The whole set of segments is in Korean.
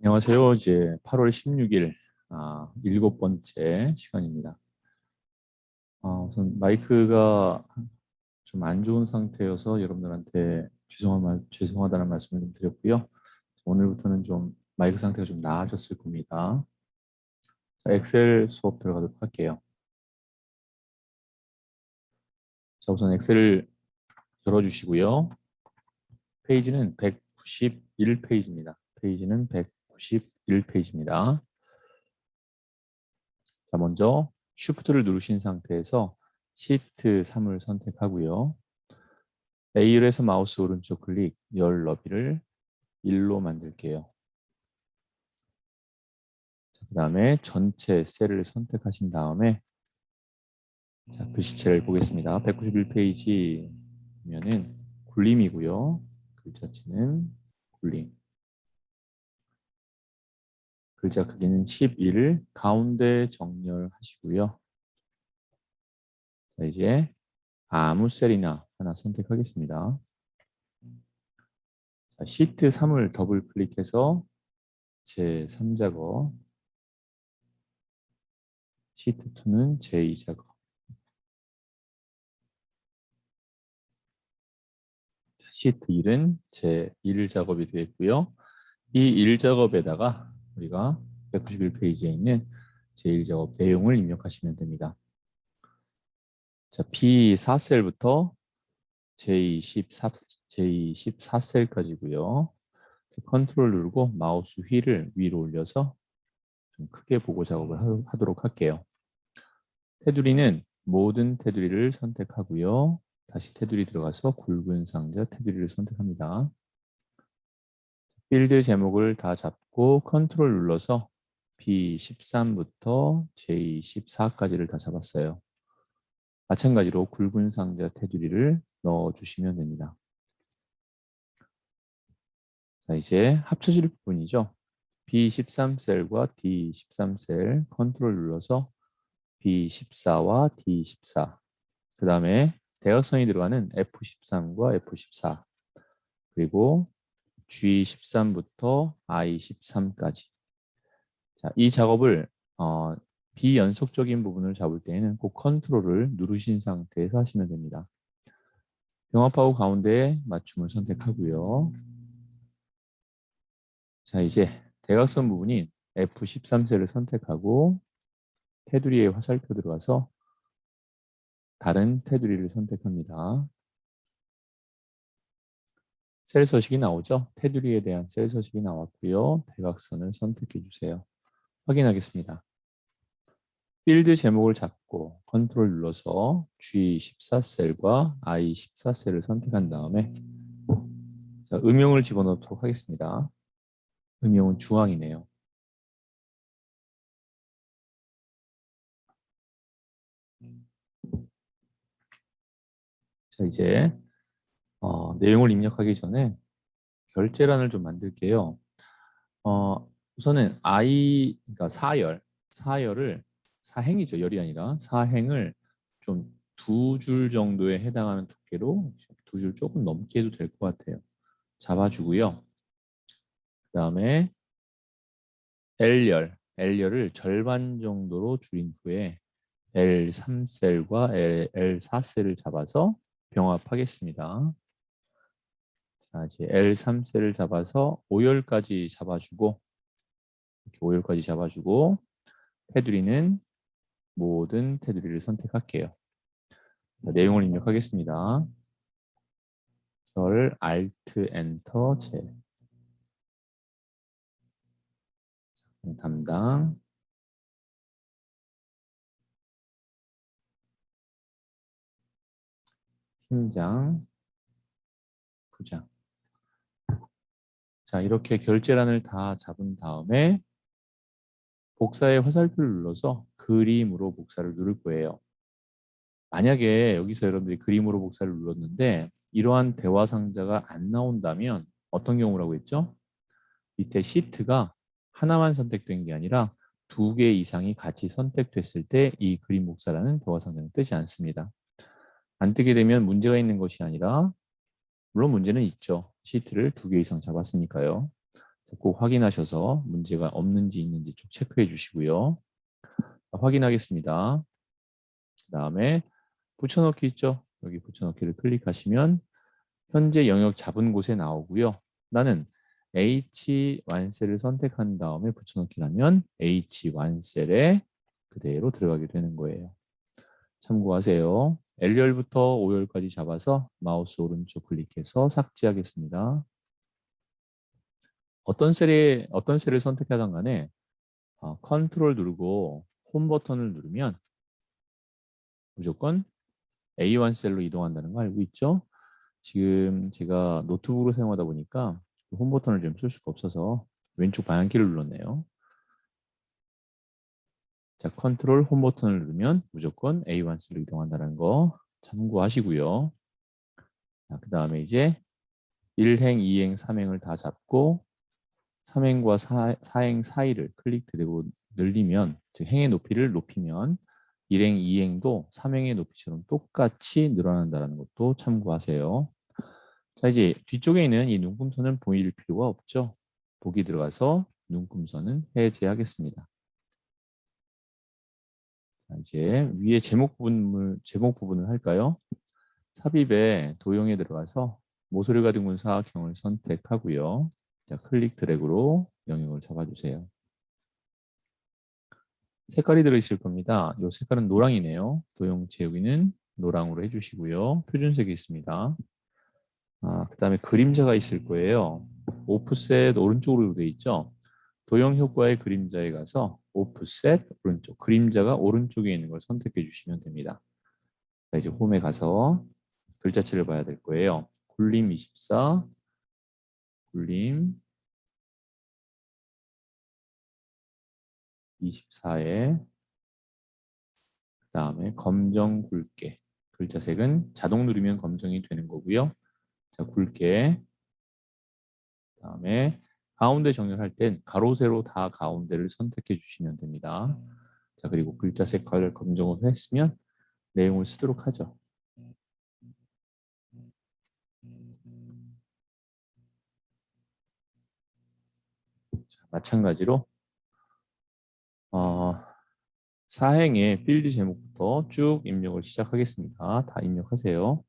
안녕하세요. 이제 8월 16일 일곱 번째 시간입니다. 우선 마이크가 좀 안 좋은 상태여서 여러분들한테 죄송하다는 말씀을 좀 드렸고요. 오늘부터는 좀 마이크 상태가 좀 나아졌을 겁니다. 자, 엑셀 수업 들어가도록 할게요. 자, 우선 엑셀을 열어주시고요. 페이지는 191페이지입니다. 페이지는 191페이지입니다. 자, 먼저 Shift를 누르신 상태에서 시트 3을 선택하고요. A열에서 마우스 오른쪽 클릭, 열 너비를 1로 만들게요. 그 다음에 전체 셀을 선택하신 다음에 글씨체를 보겠습니다. 191페이지면은 굴림이고요. 글자체는 굴림. 글자 크기는 11, 가운데 정렬하시고요. 자, 이제 아무 셀이나 하나 선택하겠습니다. 자, 시트 3을 더블 클릭해서 제 3작업, 시트 2는 제 2작업. 시트 1은 제 1작업이 되겠고요. 이 1작업에다가 우리가 191페이지에 있는 제 1작업 내용을 입력하시면 됩니다. 자, B4셀부터 J14셀까지고요. 컨트롤 누르고 마우스 휠을 위로 올려서 좀 크게 보고 작업을 하도록 할게요. 테두리는 모든 테두리를 선택하고요. 다시 테두리 들어가서 굵은 상자 테두리를 선택합니다. 필드 제목을 다 잡고 컨트롤 눌러서 B13부터 J14까지를 다 잡았어요. 마찬가지로 굵은 상자 테두리를 넣어주시면 됩니다. 자, 이제 합쳐질 부분이죠. B13셀과 D13셀 컨트롤 눌러서 B14와 D14, 그 다음에 대각선이 들어가는 F13과 F14, 그리고 G13부터 I13까지. 자, 이 작업을 비연속적인 부분을 잡을 때에는 꼭 컨트롤을 누르신 상태에서 하시면 됩니다. 병합하고 가운데에 맞춤을 선택하고요. 자, 이제 대각선 부분인 F13셀을 선택하고 테두리에 화살표 들어가서 다른 테두리를 선택합니다. 셀 서식이 나오죠? 테두리에 대한 셀 서식이 나왔고요. 대각선을 선택해 주세요. 확인하겠습니다. 필드 제목을 잡고 컨트롤 눌러서 G14셀과 I14셀을 선택한 다음에 자, 음영을 집어넣도록 하겠습니다. 음영은 주황이네요. 자, 이제 내용을 입력하기 전에 결제란을 좀 만들게요. 우선은 그러니까 사열을 사행이죠. 열이 아니라 사행을 좀 두 줄 정도에 해당하는 두께로 두 줄 조금 넘게 해도 될 것 같아요. 잡아주고요. 그 다음에 L열을 절반 정도로 줄인 후에 L3셀과 L4셀을 잡아서 병합하겠습니다. 자, 이제 L3셀을 잡아서 5열까지 잡아주고, 이렇게 5열까지 잡아주고, 테두리는 모든 테두리를 선택할게요. 자, 내용을 입력하겠습니다. 절 Alt Enter 제 담당 팀장 부장. 자, 이렇게 결제란을 다 잡은 다음에 복사의 화살표를 눌러서 그림으로 복사를 누를 거예요. 만약에 여기서 여러분들이 그림으로 복사를 눌렀는데 이러한 대화 상자가 안 나온다면 어떤 경우라고 했죠? 밑에 시트가 하나만 선택된 게 아니라 두 개 이상이 같이 선택됐을 때 이 그림 복사라는 대화 상자는 뜨지 않습니다. 안 뜨게 되면 문제가 있는 것이 아니라 물론 문제는 있죠. 시트를 두 개 이상 잡았으니까요. 꼭 확인하셔서 문제가 없는지 있는지 쭉 체크해 주시고요. 확인하겠습니다. 그 다음에 붙여넣기 있죠? 여기 붙여넣기를 클릭하시면 현재 영역 잡은 곳에 나오고요. 나는 H1셀을 선택한 다음에 붙여넣기를 하면 H1셀에 그대로 들어가게 되는 거예요. 참고하세요. L열부터 O열까지 잡아서 마우스 오른쪽 클릭해서 삭제하겠습니다. 어떤 셀을 선택하든 간에 컨트롤 누르고 홈 버튼을 누르면 무조건 A1 셀로 이동한다는 거 알고 있죠? 지금 제가 노트북으로 사용하다 보니까 홈 버튼을 좀 쓸 수가 없어서 왼쪽 방향키를 눌렀네요. 자, 컨트롤 홈 버튼을 누르면 무조건 A1 셀로 이동한다는 거 참고하시고요. 그 다음에 이제 1행, 2행, 3행을 다 잡고 3행과 4행 사이를 클릭 드래그 늘리면, 즉 행의 높이를 높이면 1행, 2행도 3행의 높이처럼 똑같이 늘어난다는 것도 참고하세요. 자, 이제 뒤쪽에 있는 이 눈금선은 보일 필요가 없죠. 보기 들어가서 눈금선은 해제하겠습니다. 자, 이제 위에 제목 부분을 할까요? 삽입에 도형에 들어가서 모서리가 둥근 사각형을 선택하고요. 자, 클릭 드래그로 영역을 잡아주세요. 색깔이 들어있을 겁니다. 이 색깔은 노랑이네요. 도형 채우기는 노랑으로 해주시고요. 표준색이 있습니다. 그 다음에 그림자가 있을 거예요. 오프셋 오른쪽으로 되어 있죠. 도형 효과의 그림자에 가서 오프셋 오른쪽, 그림자가 오른쪽에 있는 걸 선택해 주시면 됩니다. 자, 이제 홈에 가서 글자체를 봐야 될 거예요. 굴림 24, 굴림 24에 그 다음에 검정 굵게, 글자 색은 자동 누르면 검정이 되는 거고요. 자, 굵게, 그 다음에 가운데 정렬할 땐 가로 세로 다 가운데를 선택해 주시면 됩니다. 자, 그리고 글자 색깔을 검정으로 했으면 내용을 쓰도록 하죠. 자, 마찬가지로 사행의 필드 제목부터 쭉 입력을 시작하겠습니다. 다 입력하세요.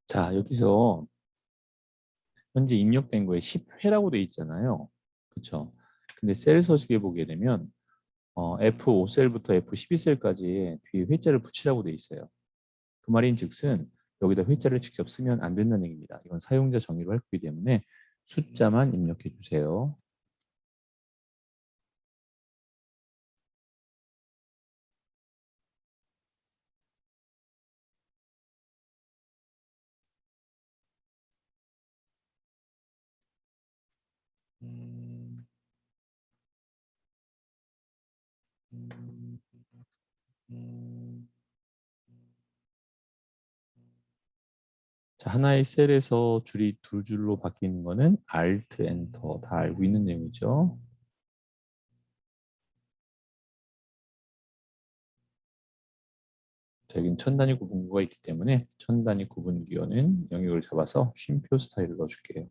자, 여기서 현재 입력된 거에 10회라고 돼 있잖아요. 그렇죠? 근데 셀 서식에 보게 되면 F5셀부터 F12셀까지 뒤에 회자를 붙이라고 돼 있어요. 그 말인즉슨 여기다 회자를 직접 쓰면 안 된다는 얘기입니다. 이건 사용자 정의로 할 거기 때문에 숫자만 입력해 주세요. 자, 하나의 셀에서 줄이 두 줄로 바뀌는 거는 Alt, Enter 다 알고 있는 내용이죠. 자, 여긴 천 단위 구분구가 있기 때문에 천 단위 구분기어는 영역을 잡아서 쉼표 스타일을 넣어줄게요.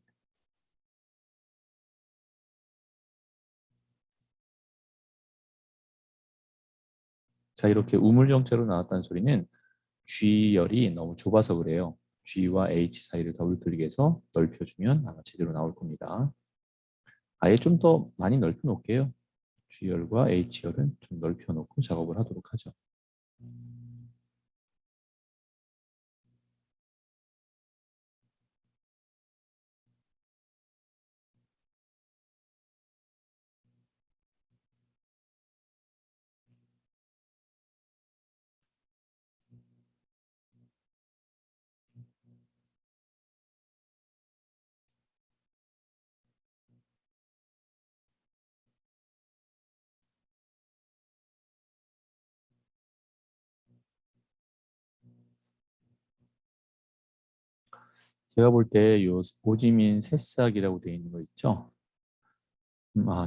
자, 이렇게 우물정자로 나왔다는 소리는 G열이 너무 좁아서 그래요. G와 H 사이를 더블 클릭해서 넓혀주면 아마 제대로 나올 겁니다. 아예 좀 더 많이 넓혀 놓을게요. G열과 H열은 좀 넓혀 놓고 작업을 하도록 하죠. 제가 볼 때 요 오지민 새싹이라고 되어 있는 거 있죠?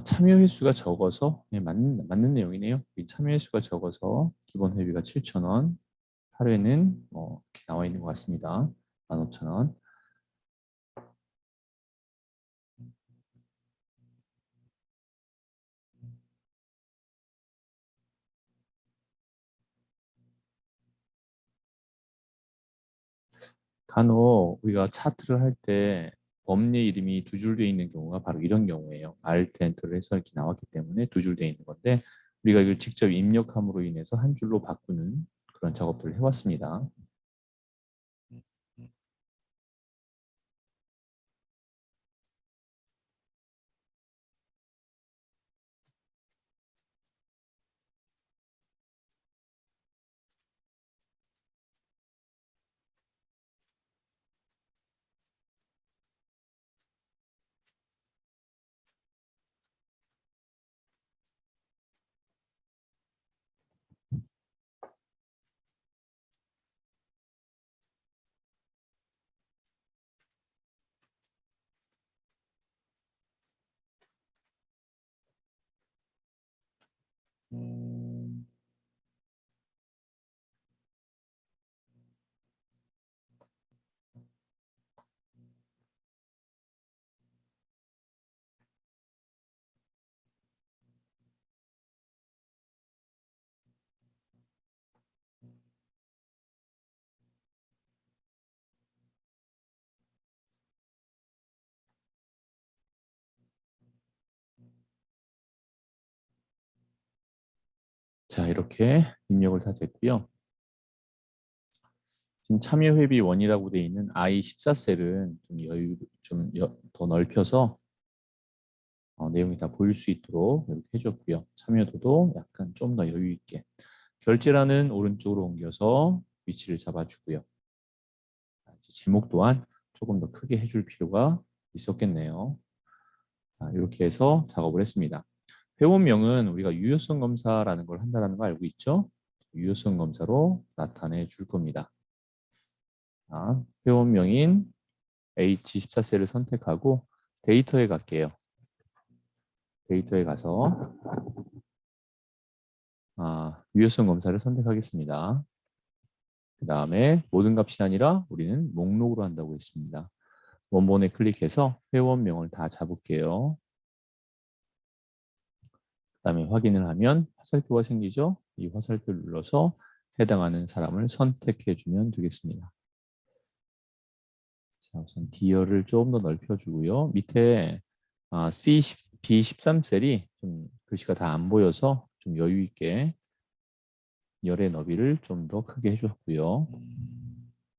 참여 횟수가 적어서 맞는 내용이네요. 이 참여 횟수가 적어서 기본 회비가 7,000원, 하루에는 이렇게 나와 있는 것 같습니다. 15,000원. 간혹 우리가 차트를 할 때 범례 이름이 두 줄 되어 있는 경우가 바로 이런 경우예요. Alt, Enter를 해서 이렇게 나왔기 때문에 두 줄 되어 있는 건데 우리가 이걸 직접 입력함으로 인해서 한 줄로 바꾸는 그런 작업들을 해왔습니다. 자, 이렇게 입력을 다 됐고요. 지금 참여 회비 원이라고 되어 있는 I14셀은 좀 더 넓혀서 내용이 다 보일 수 있도록 이렇게 해줬고요. 참여도도 약간 좀 더 여유 있게. 결제란은 오른쪽으로 옮겨서 위치를 잡아주고요. 제목 또한 조금 더 크게 해줄 필요가 있었겠네요. 이렇게 해서 작업을 했습니다. 회원명은 우리가 유효성 검사라는 걸 한다는 거 알고 있죠? 유효성 검사로 나타내 줄 겁니다. 회원명인 H14셀을 선택하고 데이터에 갈게요. 데이터에 가서 유효성 검사를 선택하겠습니다. 그 다음에 모든 값이 아니라 우리는 목록으로 한다고 했습니다. 원본에 클릭해서 회원명을 다 잡을게요. 그 다음에 확인을 하면 화살표가 생기죠. 이 화살표를 눌러서 해당하는 사람을 선택해 주면 되겠습니다. 자, 우선 디어를 조금 더 넓혀주고요. 밑에 B13셀이 좀 글씨가 다 안 보여서 좀 여유 있게 열의 너비를 좀 더 크게 해줬고요.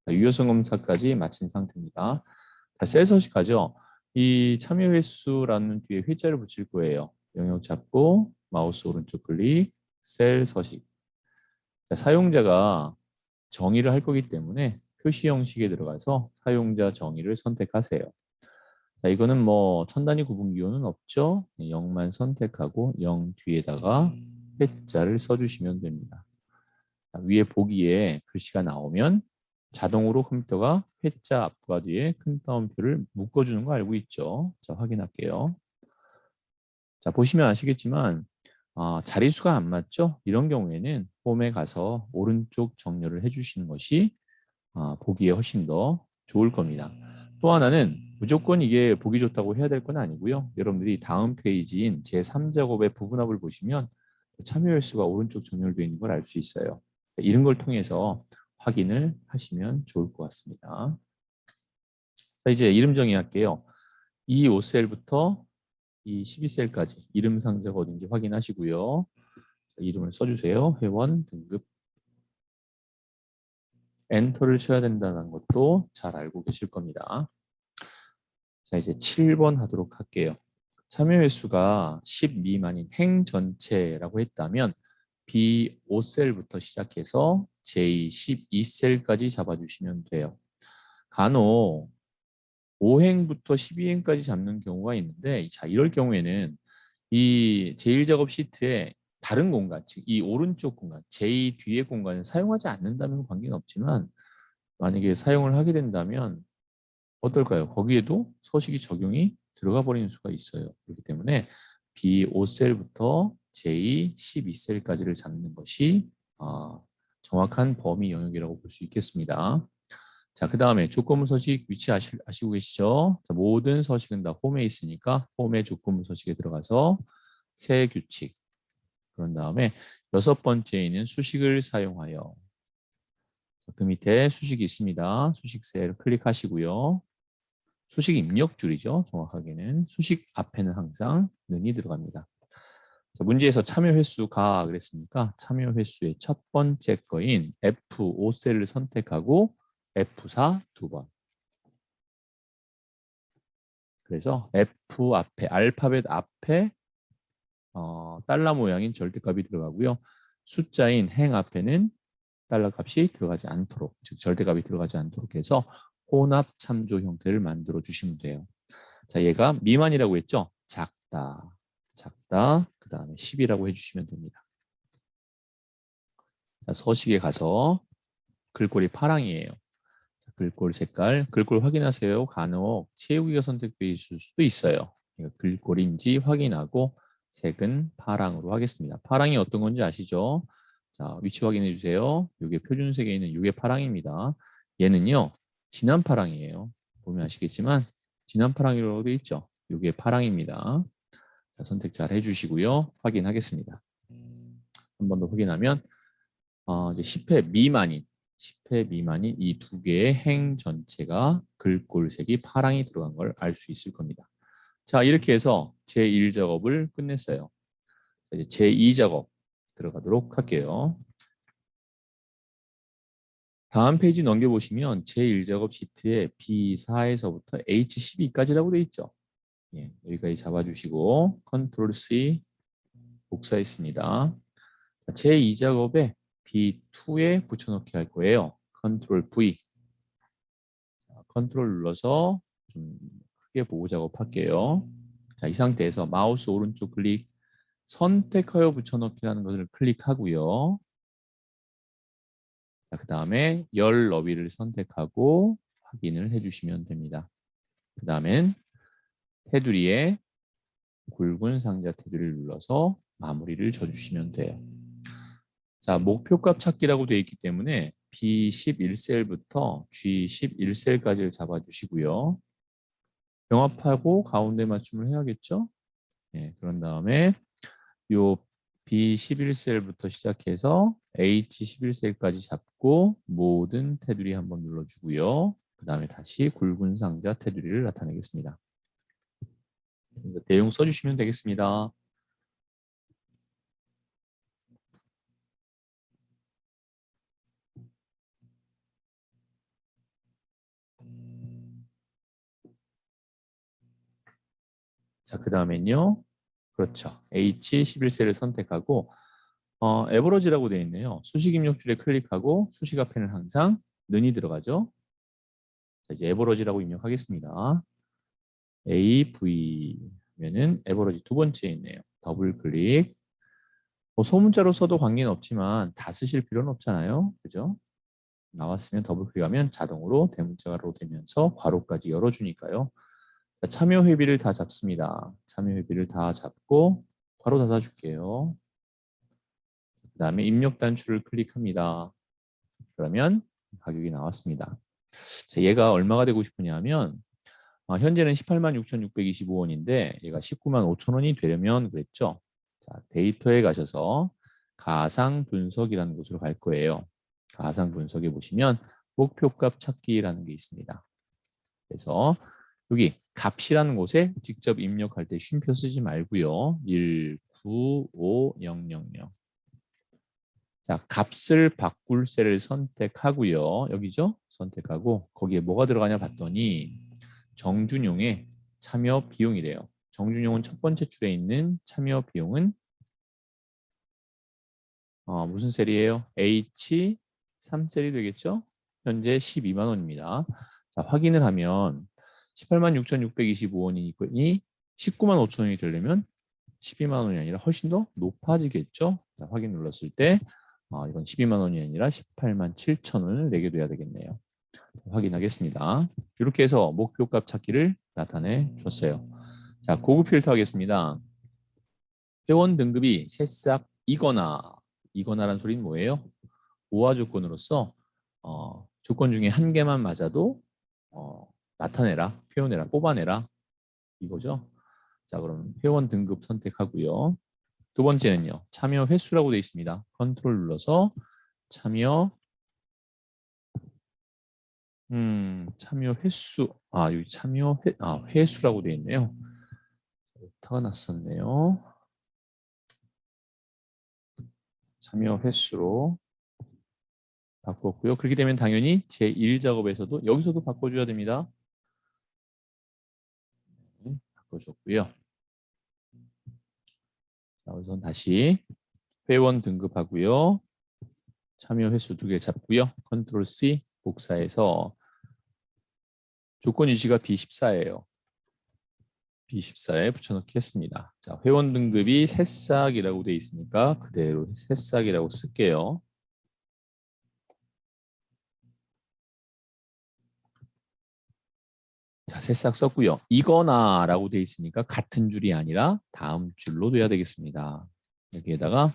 유효성 검사까지 마친 상태입니다. 셀 서식하죠. 이 참여 횟수라는 뒤에 회자를 붙일 거예요. 영역 잡고 마우스 오른쪽 클릭, 셀 서식. 자, 사용자가 정의를 할 거기 때문에 표시 형식에 들어가서 사용자 정의를 선택하세요. 자, 이거는 뭐 천 단위 구분 기호는 없죠. 0만 선택하고 0 뒤에다가 회자를 써주시면 됩니다. 자, 위에 보기에 글씨가 나오면 자동으로 컴퓨터가 회자 앞과 뒤에 큰 따옴표를 묶어주는 거 알고 있죠. 자, 확인할게요. 자, 보시면 아시겠지만 자리수가 안 맞죠? 이런 경우에는 홈에 가서 오른쪽 정렬을 해주시는 것이 보기에 훨씬 더 좋을 겁니다. 또 하나는 무조건 이게 보기 좋다고 해야 될 건 아니고요. 여러분들이 다음 페이지인 제3작업의 부분합을 보시면 참여 횟수가 오른쪽 정렬되어 있는 걸 알 수 있어요. 이런 걸 통해서 확인을 하시면 좋을 것 같습니다. 자, 이제 이름 정의할게요. 이 5셀부터 이 12셀까지 이름 상자가 어딘지 확인하시고요. 자, 이름을 써주세요. 회원 등급. 엔터를 쳐야 된다는 것도 잘 알고 계실 겁니다. 자, 이제 7번 하도록 할게요. 참여 횟수가 10 미만인 행 전체라고 했다면 B5셀부터 시작해서 J12셀까지 잡아주시면 돼요. 간혹 5행부터 12행까지 잡는 경우가 있는데, 자, 이럴 경우에는 이 제1작업 시트에 다른 공간, 즉 이 오른쪽 공간, 제2 뒤의 공간을 사용하지 않는다면 관계는 없지만 만약에 사용을 하게 된다면 어떨까요? 거기에도 서식이 적용이 들어가 버리는 수가 있어요. 그렇기 때문에 B5셀부터 J12셀까지를 잡는 것이 정확한 범위 영역이라고 볼 수 있겠습니다. 자, 그 다음에 조건부 서식 위치 아시고 계시죠? 자, 모든 서식은 다 홈에 있으니까 홈의 조건부 서식에 들어가서 새 규칙. 그런 다음에 6번째에는 수식을 사용하여. 그 밑에 수식이 있습니다. 수식 셀 클릭하시고요. 수식 입력줄이죠. 정확하게는 수식 앞에는 항상 는이 들어갑니다. 자, 문제에서 참여 횟수가 그랬으니까 참여 횟수의 첫 번째 거인 F5셀을 선택하고 F4 2번. 그래서 F 앞에 알파벳 앞에 달러 모양인 절대값이 들어가고요. 숫자인 행 앞에는 달러 값이 들어가지 않도록, 즉 절대값이 들어가지 않도록 해서 혼합 참조 형태를 만들어 주시면 돼요. 자, 얘가 미만이라고 했죠? 작다, 작다, 그 다음에 10이라고 해주시면 됩니다. 자, 서식에 가서 글꼴이 파랑이에요. 글꼴 색깔, 글꼴 확인하세요. 간혹 채우기가 선택되어 있을 수도 있어요. 글꼴인지 확인하고 색은 파랑으로 하겠습니다. 파랑이 어떤 건지 아시죠? 자, 위치 확인해 주세요. 이게 표준색에 있는 이게 파랑입니다. 얘는요, 진한 파랑이에요. 보면 아시겠지만 진한 파랑이라고 되어 있죠. 이게 파랑입니다. 자, 선택 잘 해주시고요. 확인하겠습니다. 한 번 더 확인하면 이제 10회 미만인 10회 미만인 이 두 개의 행 전체가 글꼴색이 파랑이 들어간 걸 알 수 있을 겁니다. 자, 이렇게 해서 제1작업을 끝냈어요. 이제 제2작업 들어가도록 할게요. 다음 페이지 넘겨보시면 제1작업 시트에 B4에서부터 H12까지라고 되어 있죠. 예, 여기까지 잡아주시고 컨트롤 C 복사했습니다. 제2작업에 B2에 붙여넣기 할 거예요. 컨트롤 V. 컨트롤 눌러서 좀 크게 보고 작업할게요. 자, 이 상태에서 마우스 오른쪽 클릭 선택하여 붙여넣기라는 것을 클릭하고요. 자, 그 다음에 열 너비를 선택하고 확인을 해주시면 됩니다. 그 다음엔 테두리에 굵은 상자 테두리를 눌러서 마무리를 줘주시면 돼요. 자, 목표값 찾기라고 되어 있기 때문에 B11셀부터 G11셀까지를 잡아주시고요. 병합하고 가운데 맞춤을 해야겠죠? 네, 그런 다음에 요 B11셀부터 시작해서 H11셀까지 잡고 모든 테두리 한번 눌러주고요. 그 다음에 다시 굵은 상자 테두리를 나타내겠습니다. 내용 써주시면 되겠습니다. 자, 그 다음엔요. 그렇죠. H11셀을 선택하고 에버러지라고 되어 있네요. 수식 입력줄에 클릭하고 수식 앞에는 항상 는이 들어가죠. 자, 이제 에버러지라고 입력하겠습니다. AV 하면은 에버러지 두 번째에 있네요. 더블 클릭. 뭐 소문자로 써도 관계는 없지만 다 쓰실 필요는 없잖아요. 그죠? 나왔으면 더블 클릭하면 자동으로 대문자로 되면서 괄호까지 열어주니까요. 자, 참여 회비를 다 잡습니다. 참여 회비를 다 잡고 괄호 닫아줄게요. 그 다음에 입력 단추를 클릭합니다. 그러면 가격이 나왔습니다. 자, 얘가 얼마가 되고 싶으냐면 현재는 18만 6,625원인데 얘가 19만 5천 원이 되려면 그랬죠. 자, 데이터에 가셔서 가상 분석이라는 곳으로 갈 거예요. 가상 분석에 보시면 목표값 찾기라는 게 있습니다. 그래서 여기 값이라는 곳에 직접 입력할 때 쉼표 쓰지 말고요. 195000. 자, 값을 바꿀 셀을 선택하고요. 여기죠? 선택하고 거기에 뭐가 들어가냐 봤더니 정준용의 참여 비용이래요. 정준용은 첫 번째 줄에 있는 참여 비용은 무슨 셀이에요? H3셀이 되겠죠? 현재 12만 원입니다. 자, 확인을 하면 18만 6,625원이 19만 5천 원이 되려면 12만 원이 아니라 훨씬 더 높아지겠죠? 자, 확인 눌렀을 때 이건 12만 원이 아니라 18만 7천 원을 내게 돼야 되겠네요. 확인하겠습니다. 이렇게 해서 목표값 찾기를 나타내 줬어요. 자, 고급 필터 하겠습니다. 회원 등급이 새싹 이거나라는 소리는 뭐예요? 우화 조건으로서 조건 중에 한 개만 맞아도 나타내라, 표현해라, 뽑아내라 이거죠. 자, 그럼 회원 등급 선택하고요. 두 번째는요. 참여 횟수라고 되어 있습니다. 컨트롤 눌러서 참여 참여 횟수. 여기 회수라고 되어 있네요. 오타가 났었네요. 참여 횟수로 바꿨고요. 그렇게 되면 당연히 제1작업에서도 여기서도 바꿔줘야 됩니다. 네, 바꿔줬고요. 자, 우선 다시 회원 등급하고요. 참여 횟수 두 개 잡고요. 컨트롤 C 복사해서 조건 유지가 B14예요. B14에 붙여넣기 했습니다. 자, 회원 등급이 새싹이라고 되어 있으니까 그대로 새싹이라고 쓸게요. 자, 새싹 썼고요. 이거나라고 되어 있으니까 같은 줄이 아니라 다음 줄로 돼야 되겠습니다. 여기에다가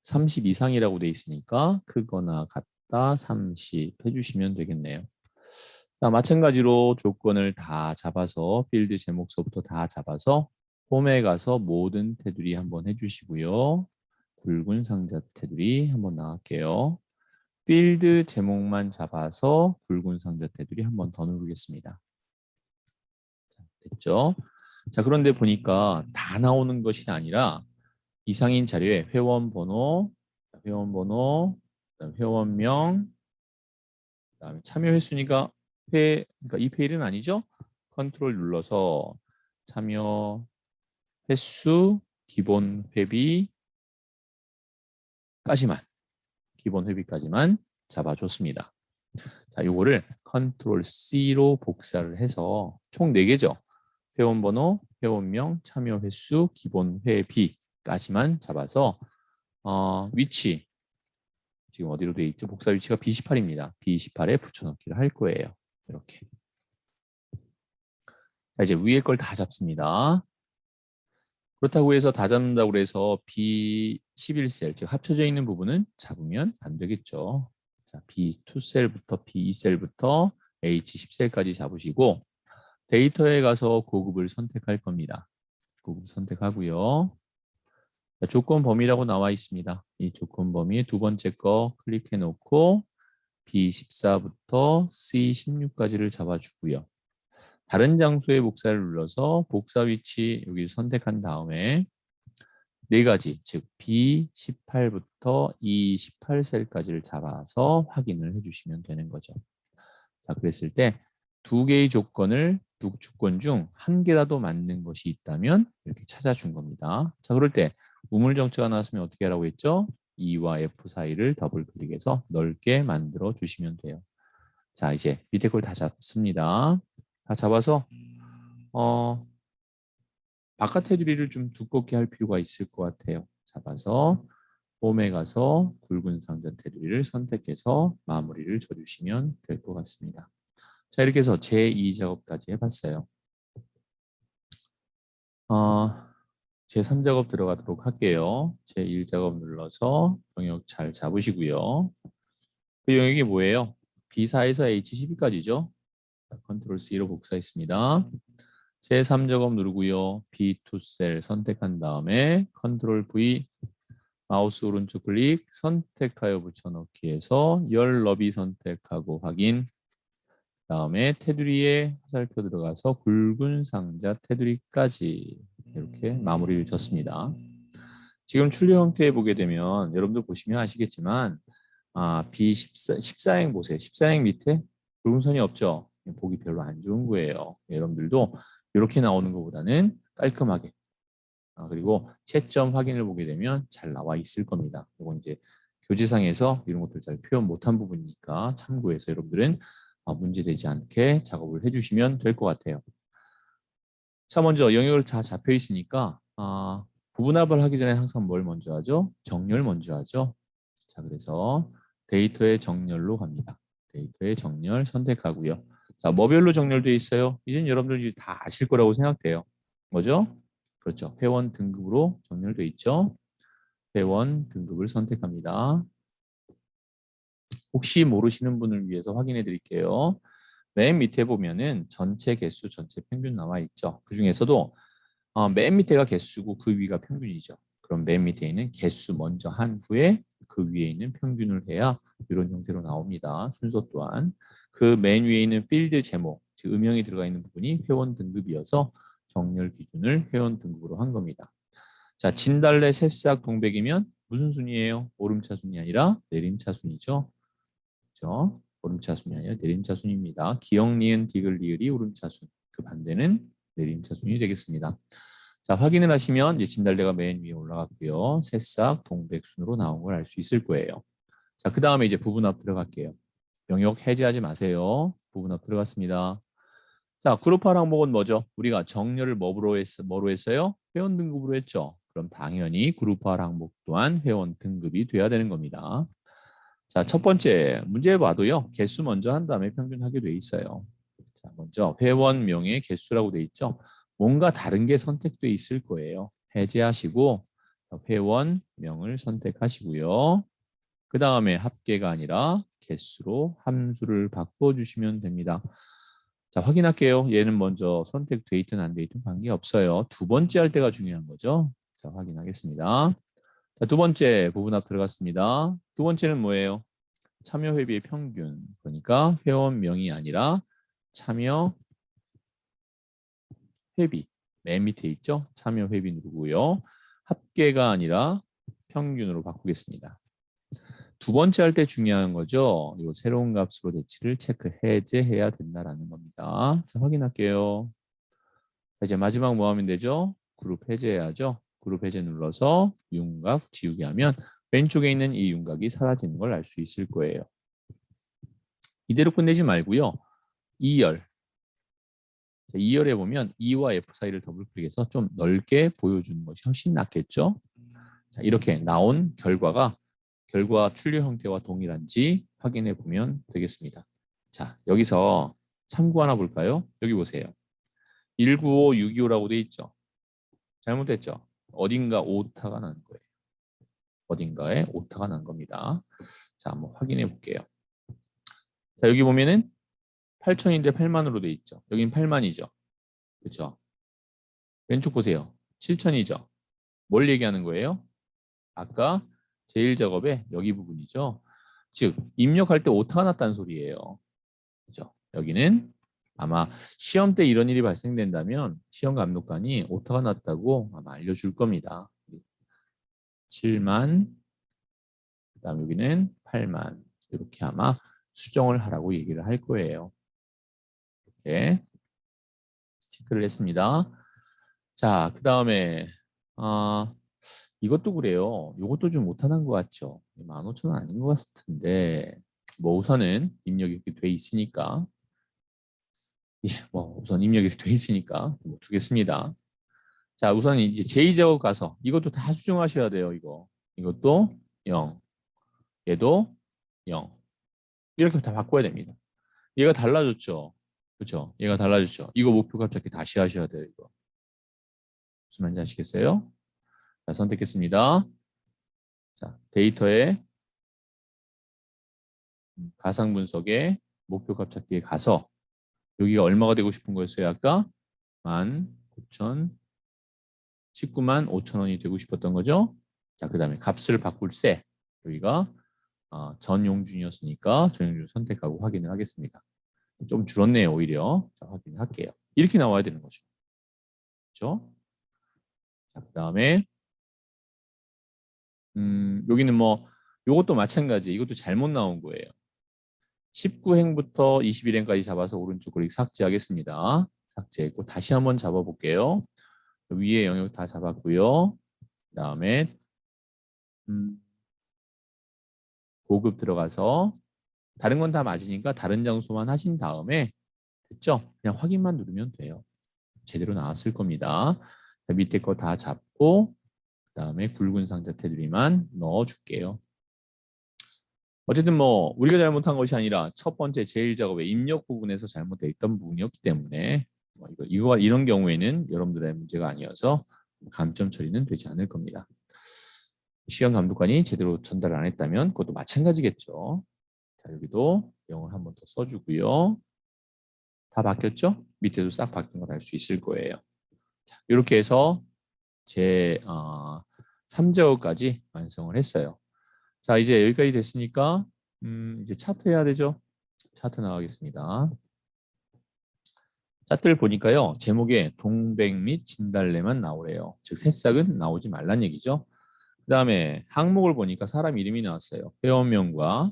30 이상이라고 되어 있으니까 크거나 같다 30 해주시면 되겠네요. 자, 마찬가지로 조건을 다 잡아서 필드 제목서부터 다 잡아서 홈에 가서 모든 테두리 한번 해주시고요. 굵은 상자 테두리 한번 나갈게요. 필드 제목만 잡아서 굵은 상자 테두리 한번 더 누르겠습니다. 됐죠? 자, 그런데 보니까 다 나오는 것이 아니라 이상인 자료에 회원번호, 회원명, 그다음에 참여 횟수니까 그러니까 이 페일은 아니죠? 컨트롤 눌러서 참여 횟수 기본 회비까지만 잡아줬습니다. 자, 요거를 컨트롤 C로 복사를 해서 총 4개죠. 회원번호, 회원명, 참여 횟수, 기본 회비까지만 잡아서 위치 지금 어디로 돼 있죠? 복사 위치가 B18입니다. B18에 붙여넣기를 할 거예요. 이렇게. 자, 이제 위에 걸 다 잡습니다. 그렇다고 해서 다 잡는다고 해서 B11셀, 즉 합쳐져 있는 부분은 잡으면 안 되겠죠. 자, B2셀부터 B2셀부터 H10셀까지 잡으시고 데이터에 가서 고급을 선택할 겁니다. 고급 선택하고요. 자, 조건 범위라고 나와 있습니다. 이 조건 범위 두 번째 거 클릭해 놓고 B14부터 C16까지를 잡아주고요. 다른 장소의 복사를 눌러서 복사 위치 여기 선택한 다음에 4가지, 즉 B18부터 E18셀까지를 잡아서 확인을 해주시면 되는 거죠. 자, 그랬을 때 2개의 조건을 두 조건 중 1개라도 맞는 것이 있다면 이렇게 찾아준 겁니다. 자, 그럴 때 우물 정체가 나왔으면 어떻게 하라고 했죠? E와 F 사이를 더블 클릭해서 넓게 만들어 주시면 돼요. 자, 이제 밑에 걸 다 잡습니다. 다 잡아서 바깥 테두리를 좀 두껍게 할 필요가 있을 것 같아요. 잡아서 홈에 가서 굵은 상자 테두리를 선택해서 마무리를 줘주시면 될 것 같습니다. 자, 이렇게 해서 제2작업까지 해봤어요. 제3작업 들어가도록 할게요. 제1작업 눌러서 영역 잘 잡으시고요. 그 영역이 뭐예요? B4에서 H12까지죠. 컨트롤 C로 복사했습니다. 제3작업 누르고요. B2셀 선택한 다음에 컨트롤 V 마우스 오른쪽 클릭 선택하여 붙여넣기해서 열 너비 선택하고 확인. 다음에 테두리에 화살표 들어가서 굵은 상자 테두리까지 이렇게 마무리를 졌습니다. 지금 출력 형태에 보게 되면 여러분들 보시면 아시겠지만 B14행 보세요. 14행 밑에 굵은 선이 없죠. 보기 별로 안 좋은 거예요. 여러분들도 이렇게 나오는 것보다는 깔끔하게 그리고 채점 확인을 보게 되면 잘 나와 있을 겁니다. 이건 이제 교재상에서 이런 것들 잘 표현 못한 부분이니까 참고해서 여러분들은 문제되지 않게 작업을 해주시면 될 것 같아요. 자, 먼저 영역을 다 잡혀 있으니까 부분합을 하기 전에 항상 뭘 먼저 하죠? 정렬 먼저 하죠. 자, 그래서 데이터의 정렬로 갑니다. 데이터의 정렬 선택하고요. 자, 뭐별로 정렬되어 있어요? 이젠 여러분들이 다 아실 거라고 생각돼요. 뭐죠? 그렇죠. 회원 등급으로 정렬되어 있죠. 회원 등급을 선택합니다. 혹시 모르시는 분을 위해서 확인해 드릴게요. 맨 밑에 보면은 전체 개수, 전체 평균 나와 있죠. 그 중에서도 맨 밑에가 개수고 그 위가 평균이죠. 그럼 맨 밑에 있는 개수 먼저 한 후에 그 위에 있는 평균을 해야 이런 형태로 나옵니다. 순서 또한 그 맨 위에 있는 필드 제목, 즉 음영이 들어가 있는 부분이 회원 등급이어서 정렬 기준을 회원 등급으로 한 겁니다. 자, 진달래, 새싹, 동백이면 무슨 순이에요? 오름차 순이 아니라 내림차 순이죠. 그렇죠? 오름차 순이 아니라 내림차 순입니다. 기역, 니은, 디귿, 리을이 오름차 순. 그 반대는 내림차 순이 되겠습니다. 자, 확인을 하시면 이제 진달래가 맨 위에 올라갔고요. 새싹, 동백 순으로 나온 걸 알 수 있을 거예요. 자, 그 다음에 이제 부분합 들어갈게요. 영역 해제하지 마세요. 부분합 들어갔습니다. 자, 그룹화 항목은 뭐죠? 우리가 정렬을 뭐로 했어요? 회원 등급으로 했죠. 그럼 당연히 그룹화 항목 또한 회원 등급이 돼야 되는 겁니다. 자, 첫 번째 문제 봐도요. 개수 먼저 한 다음에 평균하게 돼 있어요. 자, 먼저 회원명의 개수라고 돼 있죠. 뭔가 다른 게 선택돼 있을 거예요. 해제하시고 회원명을 선택하시고요. 그 다음에 합계가 아니라 개수로 함수를 바꿔주시면 됩니다. 자, 확인할게요. 얘는 먼저 선택돼 있든 안 돼 있든 관계없어요. 두 번째 할 때가 중요한 거죠. 자, 확인하겠습니다. 자, 두 번째 부분합 들어갔습니다. 두 번째는 뭐예요? 참여 회비의 평균. 그러니까 회원명이 아니라 참여 회비. 맨 밑에 있죠? 참여 회비 누르고요. 합계가 아니라 평균으로 바꾸겠습니다. 두 번째 할 때 중요한 거죠. 이 새로운 값으로 대치를 체크 해제해야 된다라는 겁니다. 자, 확인할게요. 자, 이제 마지막 뭐 하면 되죠? 그룹 해제해야죠. 그룹 해제 눌러서 윤곽 지우게 하면 왼쪽에 있는 이 윤곽이 사라지는 걸 알 수 있을 거예요. 이대로 끝내지 말고요. 2열. 자, 2열에 보면 E와 F 사이를 더블 클릭해서 좀 넓게 보여주는 것이 훨씬 낫겠죠? 자, 이렇게 나온 결과 출력 형태와 동일한지 확인해 보면 되겠습니다. 자, 여기서 참고 하나 볼까요? 여기 보세요. 195, 625라고 돼 있죠? 잘못됐죠? 어딘가 오타가 난 거예요. 어딘가에 오타가 난 겁니다. 자, 한번 확인해 볼게요. 자, 여기 보면은 8천인데 8만으로 돼 있죠? 여긴 8만이죠? 그렇죠? 왼쪽 보세요. 7천이죠? 뭘 얘기하는 거예요? 아까 제1작업의 여기 부분이죠. 즉 입력할 때 오타가 났다는 소리예요. 그죠? 여기는 아마 시험 때 이런 일이 발생된다면 시험 감독관이 오타가 났다고 아마 알려줄 겁니다. 7만, 그다음 여기는 8만 이렇게 아마 수정을 하라고 얘기를 할 거예요. 이렇게 체크를 했습니다. 자, 그다음에 이것도 그래요. 이것도 좀 못하는 것 같죠. 15,000원 아닌 것 같을 텐데 뭐 우선은 입력이 이렇게 돼 있으니까 뭐 우선 입력이 돼 있으니까 뭐 두겠습니다. 자, 우선 이제 제2작업 가서 이것도 다 수정하셔야 돼요. 이것도 0, 얘도 0 이렇게 다 바꿔야 됩니다. 얘가 달라졌죠. 그렇죠? 얘가 달라졌죠. 이거 목표 값잡기 다시 하셔야 돼요. 이거 무슨 말인지 아시겠어요? 자, 선택했습니다. 자, 데이터에 가상 분석에 목표 값 찾기에 가서 여기가 얼마가 되고 싶은 거였어요? 아까 19,000 19만 5천 원이 되고 싶었던 거죠. 자, 그 다음에 값을 바꿀 때 여기가 전용준이었으니까 전용준 선택하고 확인을 하겠습니다. 좀 줄었네요, 오히려. 자, 확인할게요. 이렇게 나와야 되는 거죠. 그렇죠? 자, 그 다음에 여기는 뭐 이것도 마찬가지. 이것도 잘못 나온 거예요. 19행부터 21행까지 잡아서 오른쪽 클릭 삭제하겠습니다. 삭제했고 다시 한번 잡아볼게요. 위에 영역 다 잡았고요. 그 다음에 고급 들어가서 다른 건 다 맞으니까 다른 장소만 하신 다음에 됐죠? 그냥 확인만 누르면 돼요. 제대로 나왔을 겁니다. 밑에 거 다 잡고 그 다음에 굵은 상자 테두리만 넣어줄게요. 어쨌든 뭐 우리가 잘못한 것이 아니라 첫 번째 제일 작업의 입력 부분에서 잘못되어 있던 부분이었기 때문에 뭐 이런 경우에는 여러분들의 문제가 아니어서 감점 처리는 되지 않을 겁니다. 시험 감독관이 제대로 전달 안 했다면 그것도 마찬가지겠죠. 자, 여기도 0을 한번 더 써주고요. 다 바뀌었죠? 밑에도 싹 바뀐 걸 알 수 있을 거예요. 자, 이렇게 해서 제 3작업까지 완성을 했어요. 자, 이제 여기까지 됐으니까 이제 차트 해야 되죠? 차트 나가겠습니다. 차트를 보니까요. 제목에 동백 및 진달래만 나오래요. 즉 새싹은 나오지 말란 얘기죠. 그 다음에 항목을 보니까 사람 이름이 나왔어요. 회원명과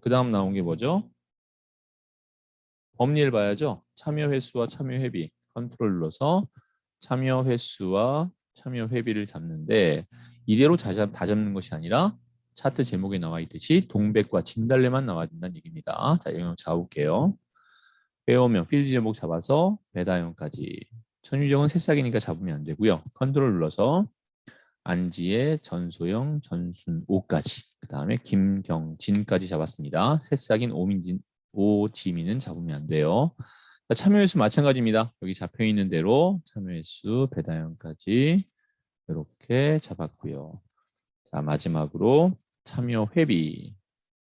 그 다음 나온 게 뭐죠? 법리를 봐야죠. 참여 횟수와 참여 회비 컨트롤 눌러서 참여 횟수와 참여 회비를 잡는데 이대로 다 잡는 것이 아니라 차트 제목에 나와 있듯이 동백과 진달래만 나와야 된다는 얘기입니다. 자, 영역 잡아볼게요. 회원명 필드 제목 잡아서 배다형까지. 천유정은 새싹이니까 잡으면 안 되고요. 컨트롤 눌러서 안지혜, 전소영, 전순오까지. 그 다음에 김경진까지 잡았습니다. 새싹인 오지민은 잡으면 안 돼요. 참여 횟수 마찬가지입니다. 여기 잡혀 있는 대로 참여 횟수 배다형까지 이렇게 잡았고요. 자, 마지막으로 참여 회비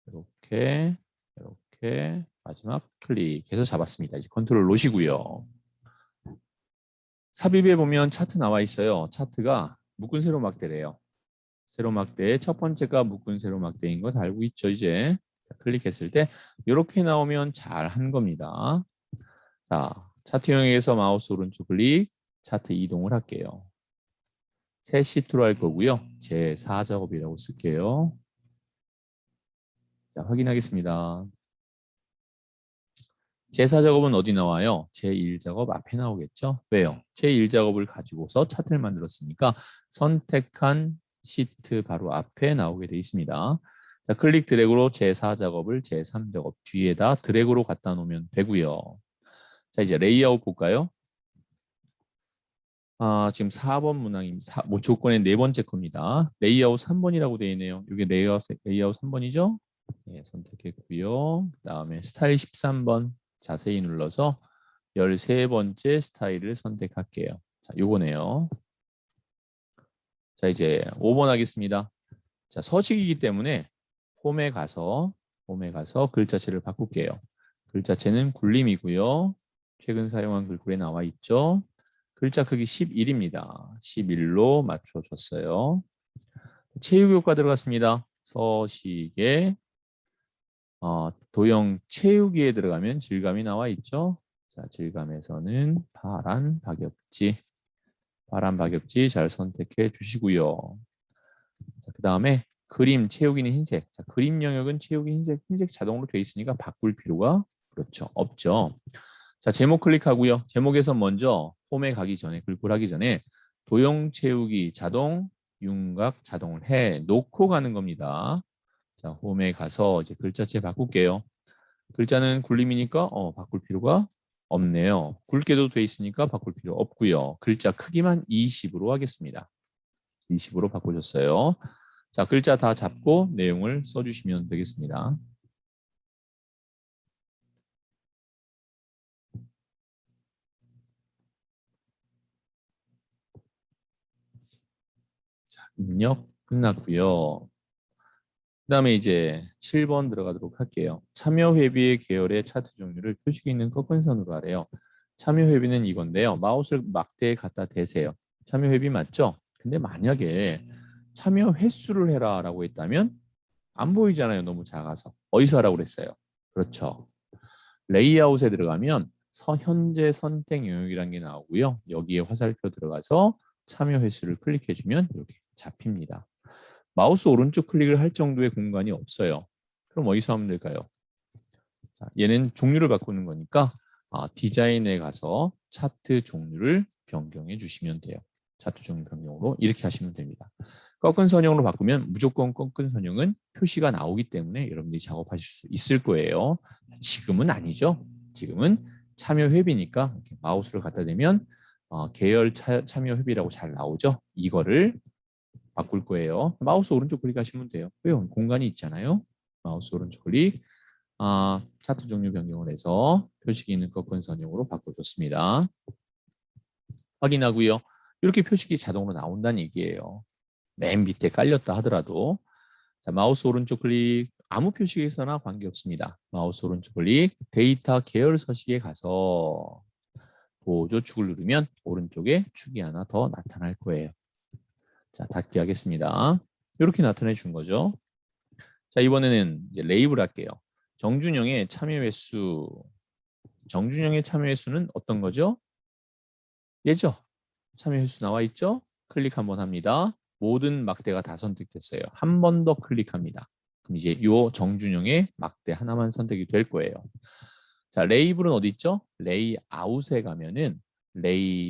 이렇게 마지막 클릭해서 잡았습니다. 이제 컨트롤 놓으시고요. 삽입에 보면 차트 나와 있어요. 차트가 묶은 세로 막대래요. 세로 막대의 첫 번째가 묶은 세로 막대인 거 다 알고 있죠, 이제. 자, 클릭했을 때 이렇게 나오면 잘 한 겁니다. 자, 차트형에서 마우스 오른쪽 클릭, 차트 이동을 할게요. 새 시트로 할 거고요. 제 4작업이라고 쓸게요. 자, 확인하겠습니다. 제4작업은 어디 나와요? 제1작업 앞에 나오겠죠? 왜요? 제1작업을 가지고서 차트를 만들었으니까 선택한 시트 바로 앞에 나오게 돼 있습니다. 자, 클릭 드래그로 제4작업을 제3작업 뒤에다 드래그로 갖다 놓으면 되고요. 자, 이제 레이아웃 볼까요? 지금 4번 문항입니다. 뭐 조건의 네 번째 겁니다. 레이아웃 3번이라고 되어 있네요. 이게 레이아웃 3번이죠? 네, 선택했고요. 그 다음에 스타일 13번 자세히 눌러서 13번째 스타일을 선택할게요. 자, 요거네요. 자, 이제 5번 하겠습니다. 자, 서식이기 때문에 홈에 가서 글자체를 바꿀게요. 글자체는 굴림이고요. 최근 사용한 글꼴에 나와 있죠. 글자 크기 11입니다. 11로 맞춰줬어요. 체육교과 들어갔습니다. 서식에 도형 채우기에 들어가면 질감이 나와 있죠. 자, 질감에서는 파란 박엽지 잘 선택해 주시고요. 그 다음에 그림 채우기는 흰색. 자, 그림 영역은 채우기 흰색 자동으로 돼 있으니까 바꿀 필요가 그렇죠. 없죠. 자, 제목 클릭하고요. 제목에서 먼저 홈에 가기 전에 글꼴 하기 전에 도형 채우기 자동 윤곽 자동을 해 놓고 가는 겁니다. 자, 홈에 가서 이제 글자체 바꿀게요. 글자는 굴림이니까 바꿀 필요가 없네요. 굵게도 돼 있으니까 바꿀 필요 없고요. 글자 크기만 20으로 하겠습니다. 20으로 바꾸셨어요. 자, 글자 다 잡고 내용을 써주시면 되겠습니다. 자, 입력 끝났고요. 그 다음에 이제 7번 들어가도록 할게요. 참여 회비의 계열의 차트 종류를 표식이 있는 꺾은 선으로 하래요. 참여 회비는 이건데요. 마우스를 막대에 갖다 대세요. 참여 회비 맞죠? 근데 만약에 참여 횟수를 해라 라고 했다면 안 보이잖아요. 너무 작아서. 어디서 하라고 그랬어요? 그렇죠. 레이아웃에 들어가면 현재 선택 영역이라는 게 나오고요. 여기에 화살표 들어가서 참여 횟수를 클릭해주면 이렇게 잡힙니다. 마우스 오른쪽 클릭을 할 정도의 공간이 없어요. 그럼 어디서 하면 될까요? 자, 얘는 종류를 바꾸는 거니까 디자인에 가서 차트 종류를 변경해 주시면 돼요. 차트 종류 변경으로 이렇게 하시면 됩니다. 꺾은 선형으로 바꾸면 무조건 꺾은 선형은 표시가 나오기 때문에 여러분들이 작업하실 수 있을 거예요. 지금은 아니죠. 지금은 참여 회비니까 마우스를 갖다 대면 계열 참여 회비라고 잘 나오죠. 이거를 바꿀 거예요. 마우스 오른쪽 클릭하시면 돼요. 왜요? 공간이 있잖아요. 마우스 오른쪽 클릭. 차트 종류 변경을 해서 표식이 있는 꺾은 선형으로 바꿔줬습니다. 확인하고요. 이렇게 표식이 자동으로 나온다는 얘기예요. 맨 밑에 깔렸다 하더라도. 자, 마우스 오른쪽 클릭. 아무 표식에서나 관계없습니다. 마우스 오른쪽 클릭. 데이터 계열 서식에 가서 보조축을 누르면 오른쪽에 축이 하나 더 나타날 거예요. 자, 닫기 하겠습니다. 이렇게 나타내 준 거죠. 자, 이번에는 이제 레이블 할게요. 정준영의 참여 횟수. 정준영의 참여 횟수는 어떤 거죠? 얘죠. 참여 횟수 나와 있죠? 클릭 한번 합니다. 모든 막대가 다 선택됐어요. 한 번 더 클릭합니다. 그럼 이제 요 정준영의 막대 하나만 선택이 될 거예요. 자, 레이블은 어디 있죠? 레이아웃에 가면은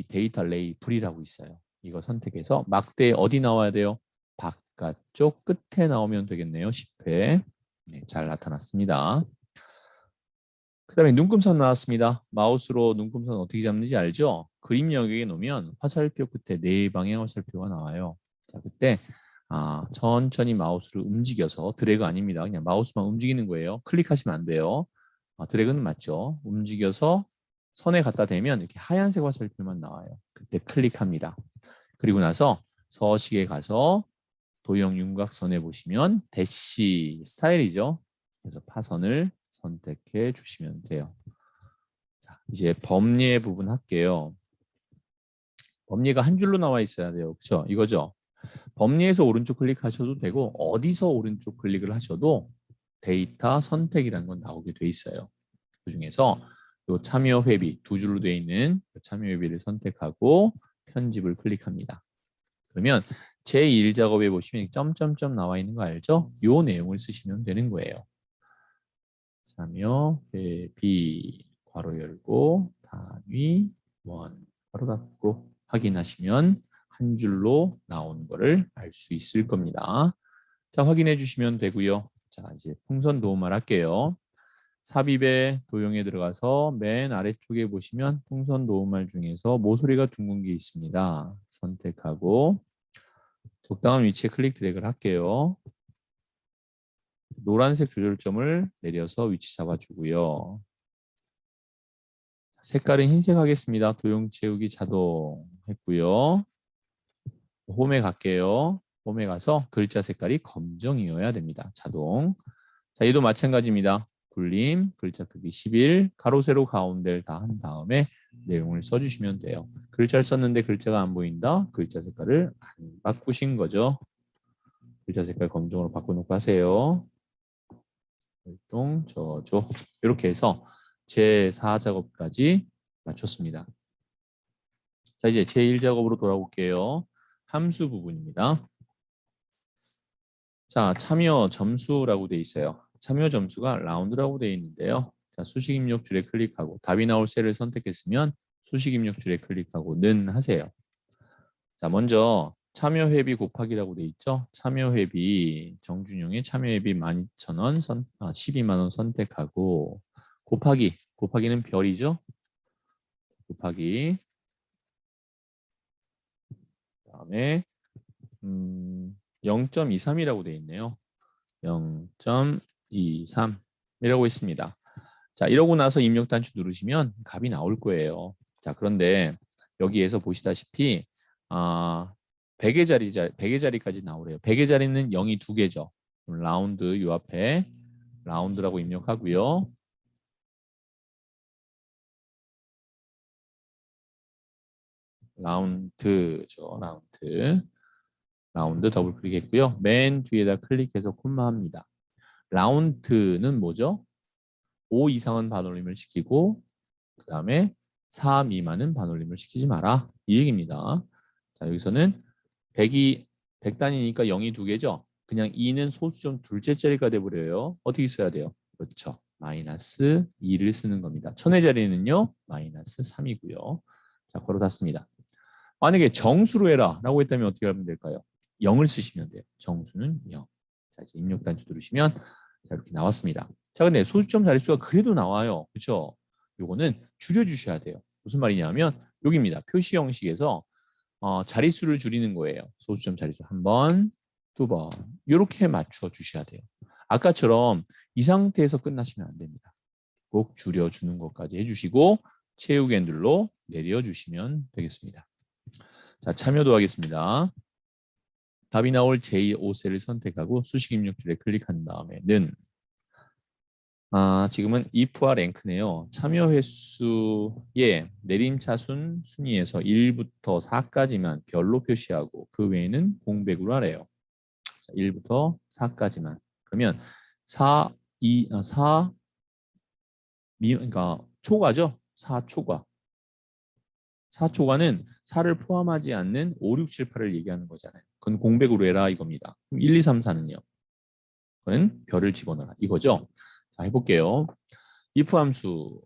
데이터 레이블이라고 있어요. 이거 선택해서 막대 어디 나와야 돼요? 바깥쪽 끝에 나오면 되겠네요. 10회. 네, 잘 나타났습니다. 그 다음에 눈금선 나왔습니다. 마우스로 눈금선 어떻게 잡는지 알죠? 그림 영역에 놓으면 화살표 끝에 네 방향 화살표가 나와요. 자, 그때 천천히 마우스를 움직여서 드래그 아닙니다. 그냥 마우스만 움직이는 거예요. 클릭하시면 안 돼요. 드래그는 맞죠. 움직여서 선에 갖다 대면 이렇게 하얀색 화살표만 나와요. 그때 클릭합니다. 그리고 나서 서식에 가서 도형 윤곽선에 보시면 대시 스타일이죠. 그래서 파선을 선택해 주시면 돼요. 자, 이제 범례 부분 할게요. 범례가 한 줄로 나와 있어야 돼요. 그렇죠? 이거죠. 범례에서 오른쪽 클릭하셔도 되고 어디서 오른쪽 클릭을 하셔도 데이터 선택이라는 건 나오게 돼 있어요. 그중에서 요 참여 회비 두 줄로 되어 있는 참여 회비를 선택하고 편집을 클릭합니다. 그러면 제1작업에 보시면 점점점 나와 있는 거 알죠? 요 내용을 쓰시면 되는 거예요. 참여 회비 괄호 열고 단위 원 괄호 닫고 확인하시면 한 줄로 나오는 거를 알 수 있을 겁니다. 자, 확인해 주시면 되고요. 자, 이제 풍선 도움말 할게요. 삽입에 도형에 들어가서 맨 아래쪽에 보시면 풍선 도움말 중에서 모서리가 둥근 게 있습니다. 선택하고 적당한 위치에 클릭 드래그를 할게요. 노란색 조절점을 내려서 위치 잡아주고요. 색깔은 흰색 하겠습니다. 도형 채우기 자동 했고요. 홈에 갈게요. 홈에 가서 글자 색깔이 검정이어야 됩니다. 자동. 자, 얘도 마찬가지입니다. 굴림, 글자 크기 11, 가로 세로 가운데를 다 한 다음에 내용을 써주시면 돼요. 글자를 썼는데 글자가 안 보인다? 글자 색깔을 안 바꾸신 거죠. 글자 색깔 검정으로 바꿔놓고 하세요. 활동, 저조. 이렇게 해서 제4작업까지 마쳤습니다. 자, 이제 제1작업으로 돌아올게요. 함수 부분입니다. 자, 참여 점수라고 되어 있어요. 참여 점수가 라운드라고 되어 있는데요. 자, 수식 입력 줄에 클릭하고 답이 나올 셀을 선택했으면 수식 입력 줄에 클릭하고 는 하세요. 자, 먼저 참여 회비 곱하기라고 되어 있죠. 참여 회비 정준용의 참여 회비 12,000원 12만 원 선택하고 곱하기는 별이죠. 곱하기 그다음에 0.23이라고 되어 있네요. 0.23이라고 있습니다. 자, 이러고 나서 입력 단추 누르시면 값이 나올 거예요. 자, 그런데 여기에서 보시다시피 100의 자리까지 나오래요. 100의 자리는 0이 2개죠. 라운드 요 앞에 라운드라고 입력하고요. 라운드죠. 라운드 더블 클릭했고요. 맨 뒤에다 클릭해서 콤마합니다. 라운드는 뭐죠? 5 이상은 반올림을 시키고 그 다음에 4 미만은 반올림을 시키지 마라. 이 얘기입니다. 자, 여기서는 100단위니까 0이 2개죠. 그냥 2는 소수점 둘째 자리가 돼버려요. 어떻게 써야 돼요? 그렇죠. 마이너스 2를 쓰는 겁니다. 1000의 자리는요. 마이너스 3이고요. 자, 걸어 닫습니다. 만약에 정수로 해라 라고 했다면 어떻게 하면 될까요? 0을 쓰시면 돼요. 정수는 0. 자, 이제 입력 단추 누르시면 자, 이렇게 나왔습니다. 자, 근데 소수점 자릿수가 그래도 나와요. 그렇죠? 요거는 줄여주셔야 돼요. 무슨 말이냐면 여기입니다. 표시 형식에서 자릿수를 줄이는 거예요. 소수점 자릿수 한 번, 두 번 이렇게 맞춰 주셔야 돼요. 아까처럼 이 상태에서 끝나시면 안 됩니다. 꼭 줄여주는 것까지 해주시고 채우기 눌러 내려주시면 되겠습니다. 자, 참여도 하겠습니다. 답이 나올 제5셀을 선택하고 수식 입력 줄에 클릭한 다음에는 지금은 if와 랭크네요. 참여 횟수의 내림차순 순위에서 1부터 4까지만 별로 표시하고 그 외에는 공백으로 하래요. 자, 1부터 4까지만. 그러면 4 그러니까 초과죠. 4초과. 4초과는 4를 포함하지 않는 5, 6, 7, 8을 얘기하는 거잖아요. 그건 공백으로 해라 이겁니다. 그럼 1, 2, 3, 4는요? 그건 별을 집어넣어라 이거죠. 자, 해볼게요. if 함수